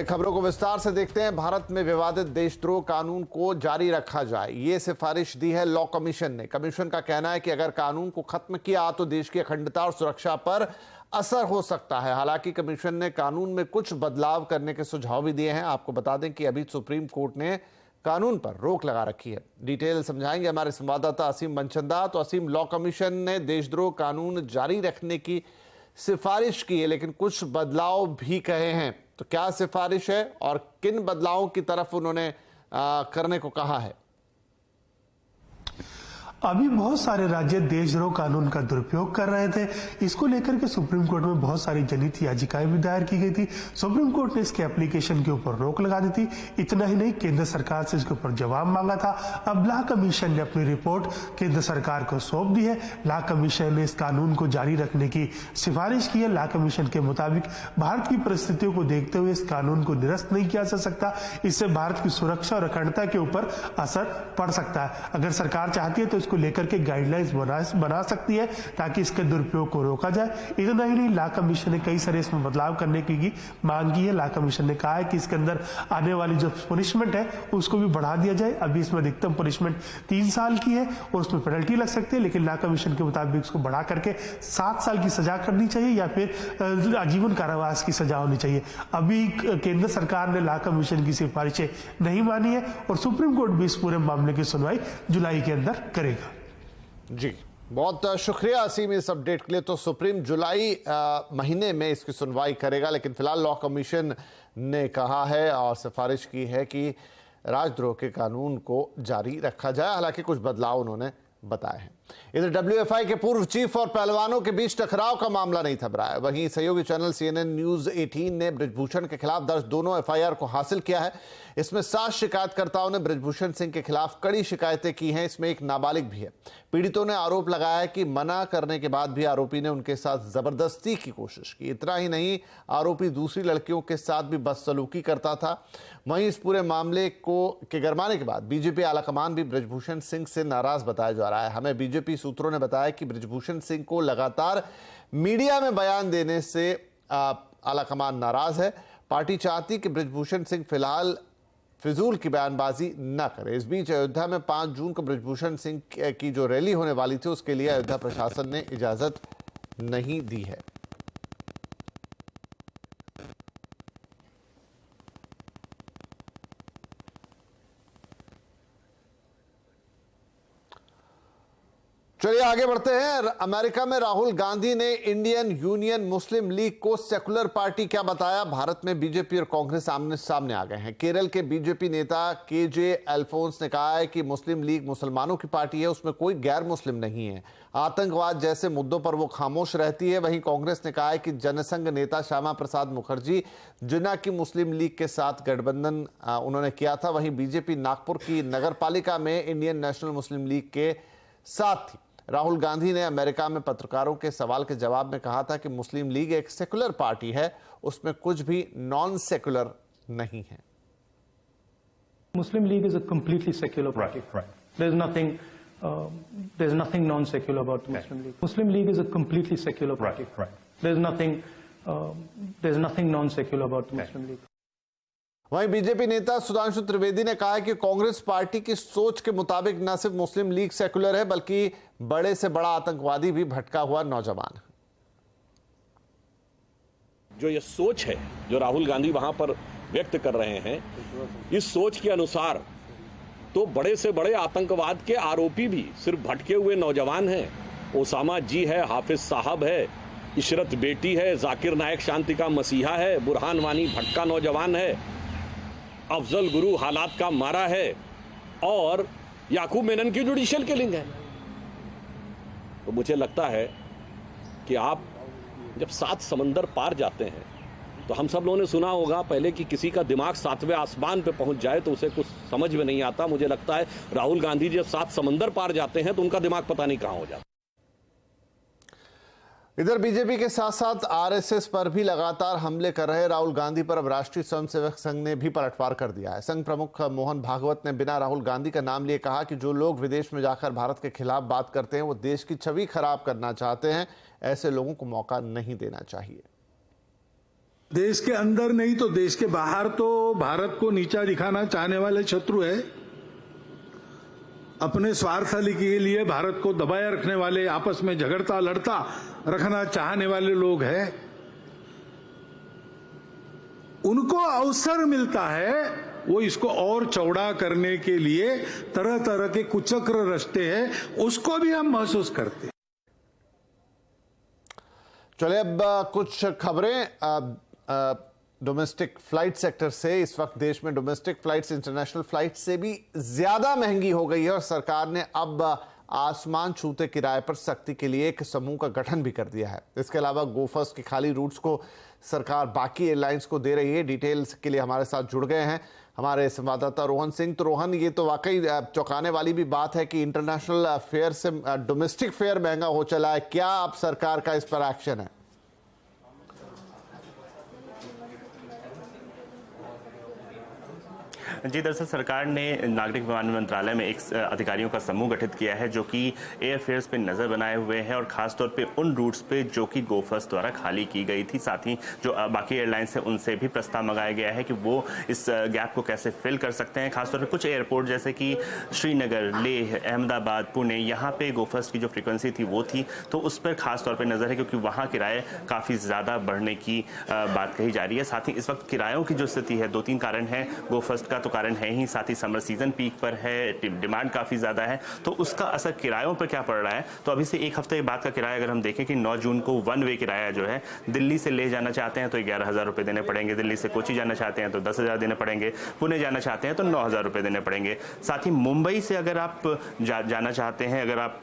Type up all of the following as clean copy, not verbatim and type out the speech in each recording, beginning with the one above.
खबरों को विस्तार से देखते हैं। भारत में विवादित देशद्रोह कानून को जारी रखा जाए, ये सिफारिश दी है लॉ कमीशन ने। कमीशन का कहना है कि अगर कानून को खत्म किया तो देश की अखंडता और सुरक्षा पर असर हो सकता है। हालांकि कमीशन ने कानून में कुछ बदलाव करने के सुझाव भी दिए हैं। आपको बता दें कि अभी सुप्रीम कोर्ट ने कानून पर रोक लगा रखी है। डिटेल समझाएंगे हमारे संवाददाता असीम मनचंदा। तो असीम, लॉ कमीशन ने देशद्रोह कानून जारी रखने की सिफारिश की है, लेकिन कुछ बदलाव भी कहे हैं। तो क्या सिफारिश है और किन बदलावों की तरफ उन्होंने करने को कहा है? अभी बहुत सारे राज्य देशद्रोह कानून का दुरुपयोग कर रहे थे। इसको लेकर के सुप्रीम कोर्ट में बहुत सारी जनहित याचिकाएं भी दायर की गई थी। सुप्रीम कोर्ट ने इसके एप्लीकेशन के ऊपर रोक लगा दी थी। इतना ही नहीं, केंद्र सरकार से इसके ऊपर जवाब मांगा था। अब लॉ कमीशन ने अपनी रिपोर्ट केंद्र सरकार को सौंप दी है। लॉ कमीशन ने इस कानून को जारी रखने की सिफारिश की है। लॉ कमीशन के मुताबिक भारत की परिस्थितियों को देखते हुए इस कानून को निरस्त नहीं किया जा सकता। इससे भारत की सुरक्षा और अखंडता के ऊपर असर पड़ सकता है। अगर सरकार चाहती है तो को लेकर के गाइडलाइंस बना सकती है ताकि इसके दुरुपयोग को रोका जाए। इतना ही नहीं, लॉ कमीशन ने कई सारे इसमें बदलाव करने की मांग की है। लॉ कमीशन ने कहा है कि इसके अंदर आने वाली जो पनिशमेंट है उसको भी बढ़ा दिया जाए। अभी इसमें अधिकतम पनिशमेंट 3 साल की है और उसमें पेनल्टी लग सकती है, लेकिन लॉ कमीशन के मुताबिक इसको बढ़ा करके 7 साल की सजा करनी चाहिए या फिर आजीवन कारावास की सजा होनी चाहिए। अभी केंद्र सरकार ने लॉ कमीशन की सिफारिशें नहीं मानी है और सुप्रीम कोर्ट भी इस पूरे मामले की सुनवाई जुलाई के अंदर करेगा। जी, बहुत शुक्रिया असीम इस अपडेट के लिए। तो सुप्रीम जुलाई महीने में इसकी सुनवाई करेगा, लेकिन फिलहाल लॉ कमीशन ने कहा है और सिफारिश की है कि राजद्रोह के कानून को जारी रखा जाए। हालांकि कुछ बदलाव उन्होंने बताए हैं। इधर डब्ल्यूएफआई के पूर्व चीफ और पहलवानों के बीच टकराव का मामला नहीं थम रहा है। वहीं सहयोगी चैनल CNN न्यूज 18 ने बृजभूषण के खिलाफ दर्ज दोनों एफआईआर को हासिल किया है। इसमें 7 शिकायतकर्ताओं ने बृजभूषण सिंह के खिलाफ कड़ी शिकायतें की हैं। इसमें एक नाबालिग भी है। पीड़ितों ने आरोप लगाया है कि मना करने के बाद भी आरोपी ने उनके साथ जबरदस्ती की कोशिश की। इतना ही नहीं, आरोपी दूसरी लड़कियों के साथ भी बदसलूकी करता था। वहीं इस पूरे मामले के गरमाने के बाद बीजेपी आलाकमान भी बृजभूषण सिंह से नाराज बताया जा रहा है। हमें बीजेपी सूत्रों ने बताया कि बृजभूषण सिंह को लगातार मीडिया में बयान देने से आलाकमान नाराज है। पार्टी चाहती कि बृजभूषण सिंह फिलहाल फिजूल की बयानबाजी न करे। इस बीच अयोध्या में 5 जून को बृजभूषण सिंह की जो रैली होने वाली थी उसके लिए अयोध्या प्रशासन ने इजाजत नहीं दी है। चलिए आगे बढ़ते हैं। अमेरिका में राहुल गांधी ने इंडियन यूनियन मुस्लिम लीग को सेकुलर पार्टी क्या बताया। भारत में बीजेपी और कांग्रेस आमने सामने आ गए हैं। केरल के बीजेपी नेता KJ अल्फोंस ने कहा है कि मुस्लिम लीग मुसलमानों की पार्टी है, उसमें कोई गैर मुस्लिम नहीं है। आतंकवाद जैसे मुद्दों पर वो खामोश रहती है। वहीं कांग्रेस ने कहा है कि जनसंघ नेता श्यामा प्रसाद मुखर्जी, जिन्ना की मुस्लिम लीग के साथ गठबंधन उन्होंने किया था। वहीं बीजेपी नागपुर की नगर पालिका में इंडियन नेशनल मुस्लिम लीग के साथ थी। राहुल गांधी ने अमेरिका में पत्रकारों के सवाल के जवाब में कहा था कि मुस्लिम लीग एक सेकुलर पार्टी है, उसमें कुछ भी नॉन सेकुलर नहीं है। Muslim League is a completely secular party. Right. There's nothing non-secular about the Muslim League. Muslim League is a completely secular party. Right. There's nothing non-secular about the Muslim League. वहीं BJP नेता सुधांशु त्रिवेदी ने कहा है कि Congress party की सोच के मुताबिक न सिर्फ मुस्लिम लीग सेकुलर है, बल्कि बड़े से बड़ा आतंकवादी भी भटका हुआ नौजवान है। जो ये सोच है जो राहुल गांधी वहां पर व्यक्त कर रहे हैं, इस सोच के अनुसार तो बड़े से बड़े आतंकवाद के आरोपी भी सिर्फ भटके हुए नौजवान हैं। ओसामा जी है, हाफिज साहब है, इशरत बेटी है, जाकिर नायक शांति का मसीहा है, बुरहान वानी भटका नौजवान है, अफजल गुरु हालात का मारा है और याकूब मेनन की जुडिशियल किलिंग है। तो मुझे लगता है कि आप जब 7 समंदर पार जाते हैं तो हम सब लोगों ने सुना होगा पहले कि किसी का दिमाग 7वें आसमान पे पहुंच जाए तो उसे कुछ समझ में नहीं आता। मुझे लगता है राहुल गांधी जब 7 समंदर पार जाते हैं तो उनका दिमाग पता नहीं कहां हो जाता। इधर बीजेपी के साथ साथ आरएसएस पर भी लगातार हमले कर रहे राहुल गांधी पर अब राष्ट्रीय स्वयंसेवक संघ ने भी पलटवार कर दिया है। संघ प्रमुख मोहन भागवत ने बिना राहुल गांधी का नाम लिए कहा कि जो लोग विदेश में जाकर भारत के खिलाफ बात करते हैं वो देश की छवि खराब करना चाहते हैं। ऐसे लोगों को मौका नहीं देना चाहिए। देश के अंदर नहीं तो देश के बाहर तो भारत को नीचा दिखाना चाहने वाले शत्रु है। अपने स्वार्थ के लिए भारत को दबाए रखने वाले, आपस में झगड़ता लड़ता रखना चाहने वाले लोग हैं। उनको अवसर मिलता है, वो इसको और चौड़ा करने के लिए तरह तरह के कुचक्र रचते हैं, उसको भी हम महसूस करते हैं। चलिए अब कुछ खबरें डोमेस्टिक फ्लाइट सेक्टर से। इस वक्त देश में डोमेस्टिक फ्लाइट्स इंटरनेशनल फ्लाइट से भी ज्यादा महंगी हो गई है और सरकार ने अब आसमान छूते किराए पर सख्ती के लिए एक समूह का गठन भी कर दिया है। इसके अलावा गोफर्स्ट के खाली रूट्स को सरकार बाकी एयरलाइंस को दे रही है। डिटेल्स के लिए हमारे साथ जुड़ गए हैं हमारे संवाददाता रोहन सिंह। तो रोहन, ये तो वाकई चौंकाने वाली भी बात है कि इंटरनेशनल फेयर से डोमेस्टिक फेयर महंगा हो चला है। क्या अब सरकार का इस पर एक्शन है? जी, दरअसल सरकार ने नागरिक विमानन मंत्रालय में एक अधिकारियों का समूह गठित किया है जो कि एयरफेयर्स पे नजर बनाए हुए हैं और खासतौर पे उन रूट्स पे जो कि गोफर्स्ट द्वारा खाली की गई थी। साथ ही जो बाकी एयरलाइंस है उनसे भी प्रस्ताव मंगाया गया है कि वो इस गैप को कैसे फिल कर सकते हैं। खासतौर पर कुछ एयरपोर्ट जैसे कि श्रीनगर, लेह, अहमदाबाद, पुणे, यहाँ पे गोफर्स्ट की जो फ्रिक्वेंसी थी वो थी, तो उस पर खासतौर पर नजर है क्योंकि वहाँ किराए काफ़ी ज़्यादा बढ़ने की बात कही जा रही है। साथ ही इस वक्त किरायों की जो स्थिति है, 2-3 कारण है। गोफर्स्ट का तो कारण है ही, साथ ही समर सीजन पीक पर है, डिमांड काफी ज्यादा है, तो उसका असर किरायों पर क्या पड़ रहा है। तो अभी से एक हफ्ते बाद का किराया अगर हम देखें कि 9 जून को वन वे किराया जो है, दिल्ली से ले जाना चाहते हैं तो 11,000 रुपए देने पड़ेंगे, दिल्ली से कोची जाना चाहते हैं तो 10,000 देने पड़ेंगे, पुणे जाना चाहते हैं तो 9,000 रुपए देने पड़ेंगे। साथ ही मुंबई से अगर आप जाना चाहते हैं, अगर आप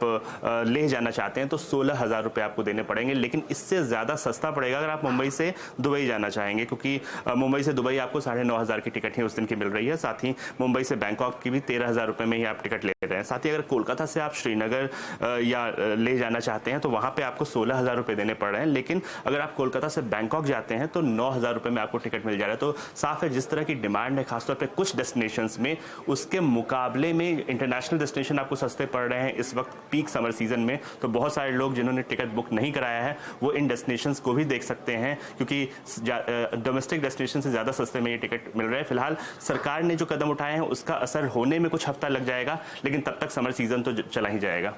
लेह जाना चाहते हैं तो 16,000 रुपए आपको देने पड़ेंगे। लेकिन इससे ज्यादा सस्ता पड़ेगा अगर आप मुंबई से दुबई जाना चाहेंगे, क्योंकि मुंबई से दुबई आपको 9,500 की टिकट ही उस दिन की मिल रही है। साथ ही मुंबई से बैंकॉक की भी 13,000 रुपए में ही आप टिकट ले रहे हैं। साथ ही अगर कोलकाता से आप श्रीनगर या ले जाना चाहते हैं तो वहां पे आपको 16,000 रुपए देने पड़ रहे हैं। लेकिन अगर आप कोलकाता से बैंकॉक जाते हैं तो 9,000 रुपए में आपको टिकट मिल जा रहा है। तो साफ है जिस तरह की डिमांड है खासतौर पे कुछ डेस्टिनेशंस में, उसके मुकाबले में इंटरनेशनल डेस्टिनेशन आपको सस्ते पड़ रहे हैं इस वक्त पीक समर सीजन में। तो बहुत सारे लोग जिन्होंने टिकट बुक नहीं कराया है वो इन डेस्टिनेशंस को भी देख सकते हैं, क्योंकि डोमेस्टिक डेस्टिनेशन से ज्यादा सस्ते में ये टिकट मिल रहे हैं। फिलहाल सरकार ने जो कदम उठाए हैं उसका असर होने में कुछ हफ्ता लग जाएगा, लेकिन तब तक समर सीजन तो चला ही जाएगा।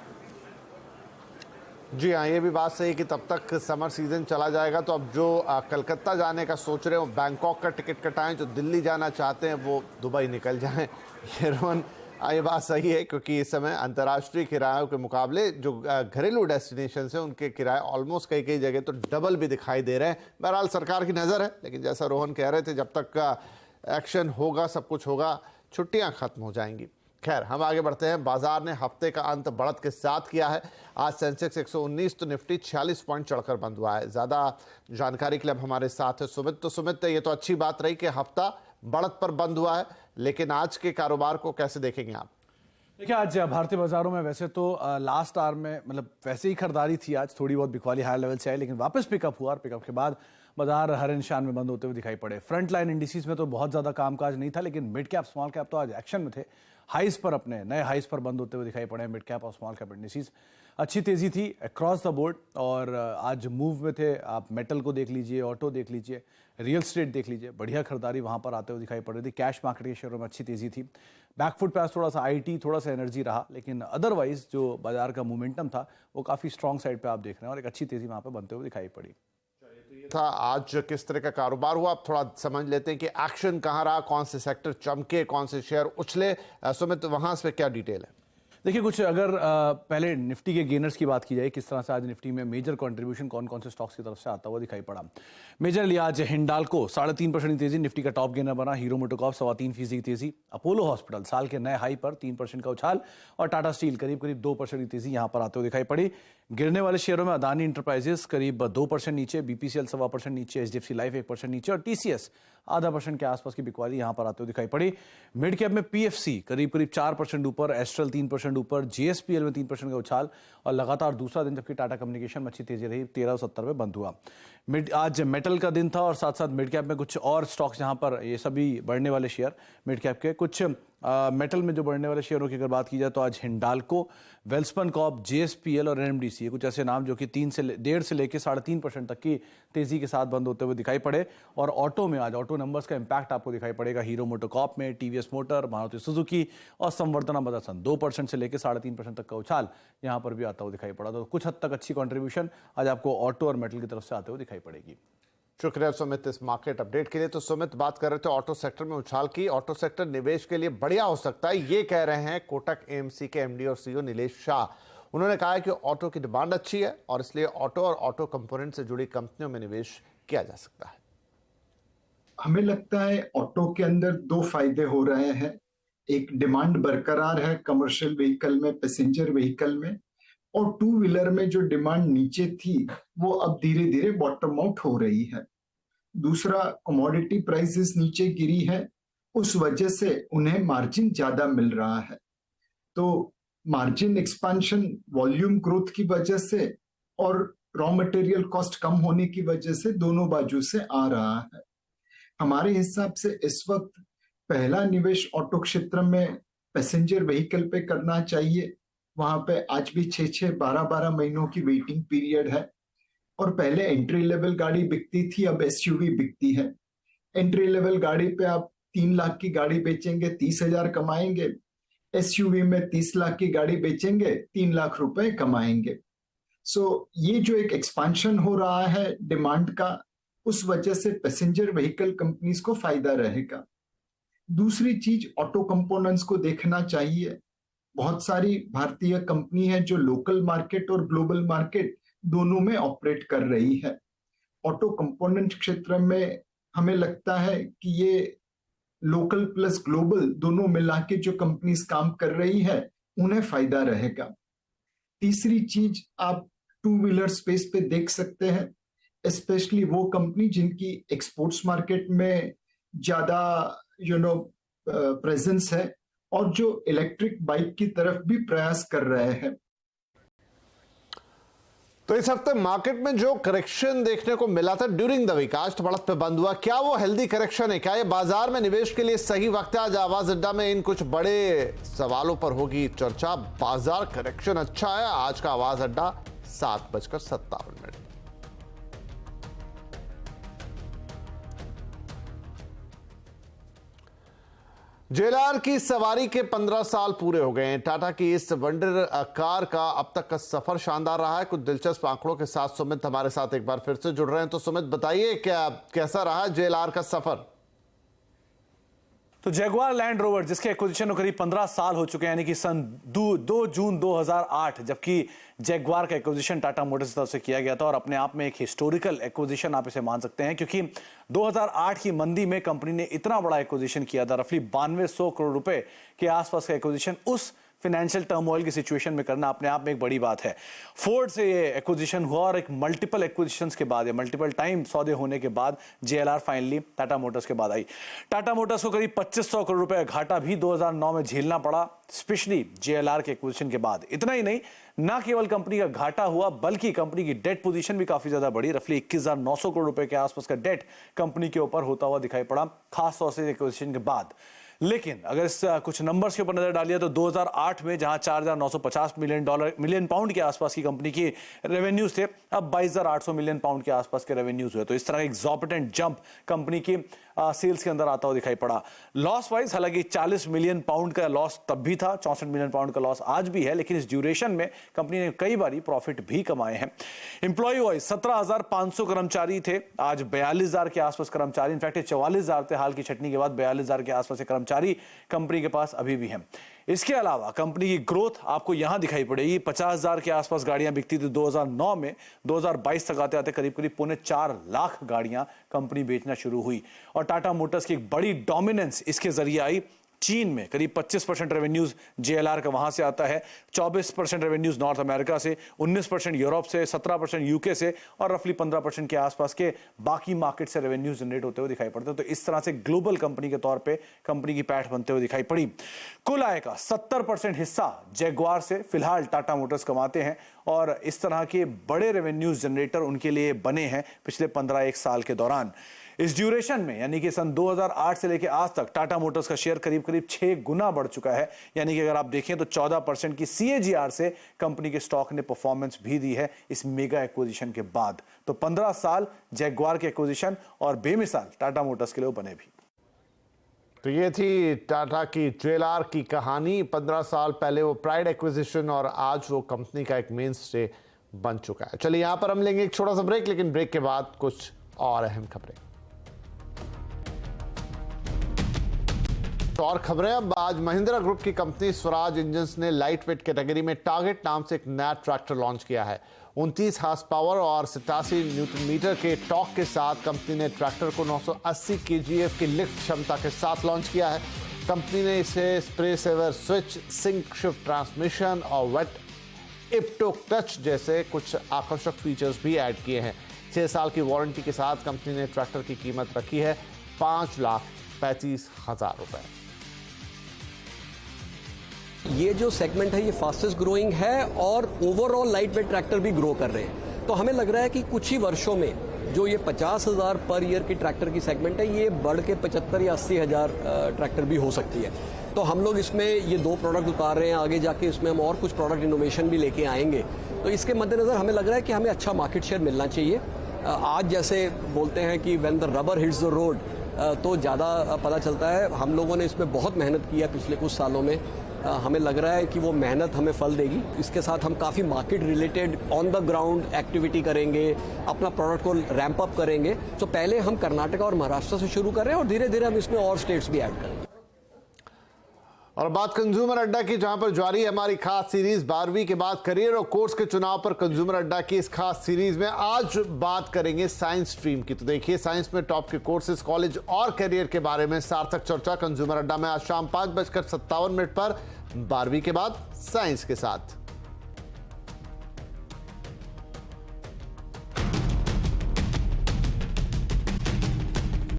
जी हाँ, ये भी बात सही है कि तब तक समर सीजन चला जाएगा। तो अब जो कलकत्ता जाने का सोच रहे हो बैंकॉक का टिकट कटाएं, जो दिल्ली जाना चाहते हैं वो दुबई निकल जाएं। ये रोहन, ये बात सही है क्योंकि इस समय अंतर्राष्ट्रीय किरायों के मुकाबले जो घरेलू डेस्टिनेशन है उनके किराए ऑलमोस्ट कई कई जगह तो डबल भी दिखाई दे रहे हैं। बहरहाल सरकार की नज़र है, लेकिन जैसा रोहन कह रहे थे जब तक एक्शन होगा सब कुछ होगा, छुट्टियां खत्म हो जाएंगी। खैर, हम आगे बढ़ते हैं। बाजार ने हफ्ते का अंत बढ़त के साथ किया है। आज सेंसेक्स 119 तो निफ्टी 46 पॉइंट चढ़कर बंद हुआ है। ज्यादा जानकारी के लिए अब हमारे साथ है सुमित। तो सुमित, ये तो अच्छी बात रही कि हफ्ता बढ़त पर बंद हुआ है, लेकिन आज के कारोबार को कैसे देखेंगे आप? देखिए, आज भारतीय बाजारों में वैसे तो लास्ट आवर में मतलब वैसे ही खरीदारी थी, आज थोड़ी बहुत बिकवाली हाई लेवल से आई, लेकिन वापस पिकअप हुआ और पिकअप के बाद बाजार हर निशान में बंद होते हुए दिखाई पड़े। फ्रंट लाइन इंडिसेस में तो बहुत ज्यादा कामकाज नहीं था, लेकिन मिड कैप स्मॉल कैप तो आज एक्शन में थे। हाइस पर अपने नए हाइस पर बंद होते हुए दिखाई पड़े मिड कैप और स्मॉल कैप इंडिसेस। अच्छी तेजी थी अक्रॉस द बोर्ड और आज मूव में थे। आप मेटल को देख लीजिए, ऑटो देख लीजिए, रियल स्टेट देख लीजिए, बढ़िया खरीदारी वहां पर आते हुए दिखाई पड़ रही थी। कैश मार्केट के शेयरों में अच्छी तेजी थी। बैकफुट पे आज थोड़ा सा आईटी, थोड़ा सा एनर्जी रहा, लेकिन अदरवाइज जो बाजार का मोमेंटम था वो काफी स्ट्रॉन्ग साइड पे आप देख रहे हैं और एक अच्छी तेजी वहां पर बनते हुए दिखाई पड़ी था। आज किस तरह का कारोबार हुआ आप थोड़ा समझ लेते हैं कि एक्शन कहां रहा, कौन से सेक्टर चमके, कौन से शेयर उछले। सुमित, वहां से क्या डिटेल है? देखिए, कुछ अगर पहले निफ्टी के गेनर्स की बात की जाए, किस तरह से आज निफ्टी में मेजर कंट्रीब्यूशन कौन कौन से स्टॉक्स की तरफ से आता हुआ दिखाई पड़ा। मेजरली आज हिंडाल्को 3.5% की तेजी, निफ्टी का टॉप गेनर बना। हीरो मोटोकॉर्प 3.25% की तेजी। अपोलो हॉस्पिटल साल के नए हाई पर 3% का उछाल और टाटा स्टील करीब 2% की तेजी यहां पर आते हुए दिखाई पड़ी। गिरने वाले शेयरों में अदानी इंटरप्राइजेस करीब 2% नीचे, बीपीसीएल 1.25% नीचे, एचडीएफसी लाइफ 1% नीचे और टीसीएस 0.5% के आसपास की बिकवाली यहां पर आते हुए दिखाई पड़ी। मिड कैप में पीएफसी करीब 4% ऊपर, एस्ट्रल 3% ऊपर, जीएसपीएल में 3% का उछाल और लगातार दूसरा दिन जबकि टाटा कम्युनिकेशन में अच्छी तेजी रही, 1370 में बंद हुआ। आज मेटल का दिन था और साथ साथ मिड कैप में कुछ और स्टॉक्स जहां पर ये सभी बढ़ने वाले शेयर मिड कैप के, कुछ मेटल में जो बढ़ने वाले शेयरों की अगर बात की जाए तो आज हिंडाल्को, वेल्सपन कॉर्प, JSPL और NMDC, ये कुछ ऐसे नाम जो कि 1.5 से लेकर 3.5% तक की तेजी के साथ बंद होते हुए दिखाई पड़े। और ऑटो में आज ऑटो नंबर्स का इंपैक्ट आपको दिखाई पड़ेगा। हीरो मोटोकॉर्प में, TVS मोटर, मारुति सुजुकी और संवर्धना मदरसन 2% से लेकर 3.5% तक का उछाल यहां पर भी आता हुआ दिखाई पड़ा। तो कुछ हद तक अच्छी कंट्रीब्यूशन आज आपको ऑटो और मेटल की तरफ से आते हुए दिखाई पड़ेगी। शुक्रिया सुमित इस मार्केट अपडेट के लिए। तो सुमित बात कर रहे थे ऑटो सेक्टर में उछाल की। ऑटो सेक्टर निवेश के लिए बढ़िया हो सकता है, ये कह रहे हैं कोटक AMC के MD और CEO नीलेश शाह। उन्होंने कहा है कि ऑटो की डिमांड अच्छी है और इसलिए ऑटो और ऑटो कंपोनेंट से जुड़ी कंपनियों में निवेश किया जा सकता है। हमें लगता है ऑटो के अंदर दो फायदे हो रहे हैं। एक, डिमांड बरकरार है कमर्शियल व्हीकल में, पैसेंजर व्हीकल में, और टू व्हीलर में जो डिमांड नीचे थी वो अब धीरे धीरे बॉटम आउट हो रही है। दूसरा, कमोडिटी प्राइसेस नीचे गिरी है, उस वजह से उन्हें मार्जिन ज्यादा मिल रहा है। तो मार्जिन एक्सपेंशन वॉल्यूम ग्रोथ की वजह से और रॉ मटेरियल कॉस्ट कम होने की वजह से दोनों बाजू से आ रहा है। हमारे हिसाब से इस वक्त पहला निवेश ऑटो क्षेत्र में पैसेंजर व्हीकल पे करना चाहिए। वहां पे आज भी 6-6, 12-12 महीनों की वेटिंग पीरियड है और पहले एंट्री लेवल गाड़ी बिकती थी, अब SUV बिकती है। एंट्री लेवल गाड़ी पे आप 3 लाख की गाड़ी बेचेंगे 30,000 कमाएंगे, SUV में 30 लाख की गाड़ी बेचेंगे 3 लाख रुपए कमाएंगे। सो ये जो एक एक्सपांशन हो रहा है डिमांड का, उस वजह से पैसेंजर व्हीकल कंपनीज को फायदा रहेगा। दूसरी चीज, ऑटो कंपोनेंट्स को देखना चाहिए। बहुत सारी भारतीय कंपनी है जो लोकल मार्केट और ग्लोबल मार्केट दोनों में ऑपरेट कर रही है। ऑटो कंपोनेंट क्षेत्र में हमें लगता है कि ये लोकल प्लस ग्लोबल दोनों मिला के जो कंपनीज काम कर रही है उन्हें फायदा रहेगा। तीसरी चीज, आप टू व्हीलर स्पेस पे देख सकते हैं, स्पेशली वो कंपनी जिनकी एक्सपोर्ट्स मार्केट में ज्यादा प्रेजेंस है और जो इलेक्ट्रिक बाइक की तरफ भी प्रयास कर रहे हैं। तो इस हफ्ते मार्केट में जो करेक्शन देखने को मिला था ड्यूरिंग द वीक, आज तो बढ़त पे बंद हुआ, क्या वो हेल्दी करेक्शन है? क्या ये बाजार में निवेश के लिए सही वक्त है? आज आवाज अड्डा में इन कुछ बड़े सवालों पर होगी चर्चा। बाजार करेक्शन अच्छा है? आज का आवाज अड्डा 7:57। JLR की सवारी के 15 साल पूरे हो गए हैं। टाटा की इस वंडर कार का अब तक का सफर शानदार रहा है। कुछ दिलचस्प आंकड़ों के साथ सुमित हमारे साथ एक बार फिर से जुड़ रहे हैं। तो सुमित बताइए, कैसा रहा JLR का सफर? तो जैगुआर लैंड रोवर जिसके एक्विजिशन को करीब 15 साल हो चुके हैं, यानी कि सन 2 जून 2008 जबकि जैगुआर का एक्विजिशन टाटा मोटर्स की तरफ से किया गया था और अपने आप में एक हिस्टोरिकल एक्विजिशन आप इसे मान सकते हैं, क्योंकि 2008 की मंदी में कंपनी ने इतना बड़ा एक्विजिशन किया था। रफली 9200 करोड़ रुपए के आसपास का एक्विजिशन उस फाइनेंशियल टर्मोइल की सिचुएशन में करना अपने आप में एक बड़ी बात है। फोर्ड से ये एक्विजिशन हुआ और एक मल्टीपल एक्विजिशंस के बाद, मल्टीपल टाइम सौदे होने के बाद JLR फाइनली टाटा मोटर्स के बाद आई। टाटा मोटर्स को करीब 2500 करोड़ रुपए का घाटा भी 2009 में झेलना पड़ा, स्पेशली JLR के एक्विजिशन के बाद। इतना ही नहीं, ना केवल कंपनी का घाटा हुआ बल्कि कंपनी की डेट पोजीशन भी काफी ज्यादा बढ़ी। रफली 21,900 करोड़ रुपए के आसपास का डेट कंपनी के ऊपर होता हुआ दिखाई पड़ा, खासतौर से एक्विजिशन के बाद। लेकिन अगर इस कुछ नंबर्स के ऊपर नजर डालिए तो 2008 में जहां 4,950 मिलियन पाउंड के आसपास की कंपनी की रेवेन्यूज थे, अब 22,800 मिलियन पाउंड के आसपास के रेवेन्यूज हुए। तो इस तरह एक एक्सॉर्बिटेंट जंप कंपनी की सेल्स के अंदर आता हुआ दिखाई पड़ा। लॉस वाइज हालांकि 40 मिलियन पाउंड का लॉस तब भी था, 64 मिलियन पाउंड का लॉस आज भी है, लेकिन इस ड्यूरेशन में कंपनी ने कई बारी प्रॉफिट भी कमाए हैं। इंप्लॉय वाइज 17,500 कर्मचारी थे, आज 42,000 के आसपास कर्मचारी, इनफैक्ट 44,000 थे हाल की छटनी के बाद, 42,000 के आसपास कर्मचारी कंपनी के पास अभी भी हैं। इसके अलावा कंपनी की ग्रोथ आपको यहां दिखाई पड़ेगी। 50,000 के आसपास गाड़ियां बिकती थी 2009 में, 2022 तक आते आते करीब 4.25 लाख गाड़ियां कंपनी बेचना शुरू हुई। और टाटा मोटर्स की एक बड़ी डोमिनेंस इसके जरिए आई। चीन में करीब 25% रेवेन्यूज JLR का वहां से आता है, 24% रेवेन्यूज नॉर्थ अमेरिका से, 19% यूरोप से, 17% यूके से और रफली 15% के आसपास के बाकी मार्केट से रेवेन्यूज जनरेट होते हुए दिखाई पड़ते हैं। तो इस तरह से ग्लोबल कंपनी के तौर पे कंपनी की पैठ बनते हुए दिखाई पड़ी। कुल आय का 70% हिस्सा जैगुआर से फिलहाल टाटा मोटर्स कमाते हैं और इस तरह के बड़े रेवेन्यूज जनरेटर उनके लिए बने हैं पिछले 15-1 साल के दौरान। इस ड्यूरेशन में यानी कि सन 2008 से लेकर आज तक टाटा मोटर्स का शेयर करीब करीब 6 गुना बढ़ चुका है। यानी कि अगर आप देखें तो 14% की CAGR से कंपनी के स्टॉक ने परफॉर्मेंस भी दी है इस मेगा एक्विजिशन के बाद। तो 15 साल जैगुआर के एक्विजिशन और बेमिसाल टाटा मोटर्स के लिए बने भी। तो ये थी टाटा की JLR की कहानी। 15 साल पहले वो प्राइड एक्विजिशन और आज वो कंपनी का एक मेन स्टे बन चुका है। चलिए यहां पर हम लेंगे एक छोटा सा ब्रेक, लेकिन ब्रेक के बाद कुछ और अहम खबरें। तो और खबरें अब आज महिंद्रा ग्रुप की कंपनी स्वराज इंजन्स ने लाइट वेट कैटेगरी में टारगेट नाम से एक नया ट्रैक्टर लॉन्च किया है। 29 हार्स पावर और 87 न्यूटन मीटर के टॉर्क के साथ कंपनी ने ट्रैक्टर को 980 kgf की लिफ्ट क्षमता के साथ लॉन्च किया है। कंपनी ने इसे spray saver switch, sync shift transmission और वेट इप्टो क्लच जैसे कुछ आकर्षक फीचर्स भी ऐड किए हैं। 6 साल की वारंटी के साथ कंपनी ने ट्रैक्टर की कीमत रखी है 5,35,000 रुपए। ये जो सेगमेंट है ये फास्टेस्ट ग्रोइंग है और ओवरऑल लाइट वेट ट्रैक्टर भी ग्रो कर रहे हैं। तो हमें लग रहा है कि कुछ ही वर्षों में जो ये 50,000 पर ईयर की ट्रैक्टर की सेगमेंट है ये बढ़ के 75 या 80,000 ट्रैक्टर भी हो सकती है। तो हम लोग इसमें ये 2 प्रोडक्ट उतार रहे हैं, आगे जाके इसमें हम और कुछ प्रोडक्ट इनोवेशन भी लेके आएंगे। तो इसके मद्देनजर हमें लग रहा है कि हमें अच्छा मार्केट शेयर मिलना चाहिए। आज जैसे बोलते हैं कि when the rubber hits the road तो ज़्यादा पता चलता है। हम लोगों ने इसमें बहुत मेहनत की है पिछले कुछ सालों में। हमें लग रहा है कि वो मेहनत हमें फल देगी। इसके साथ हम काफ़ी market related on the ground activity करेंगे, अपना प्रोडक्ट को रैंप अप करेंगे। तो पहले हम कर्नाटका और महाराष्ट्र से शुरू कर रहे हैं और धीरे धीरे हम इसमें और स्टेट्स भी ऐड करेंगे। और बात कंज्यूमर अड्डा की, जहां पर जारी है हमारी खास सीरीज 12वीं के बाद करियर और कोर्स के चुनाव पर कंज्यूमर अड्डा की इस खास सीरीज में आज बात करेंगे साइंस स्ट्रीम की। तो देखिए साइंस में टॉप के कोर्सेज, कॉलेज और करियर के बारे में सार्थक चर्चा कंज्यूमर अड्डा में आज शाम 5:57 पर 12वीं के बाद साइंस के साथ।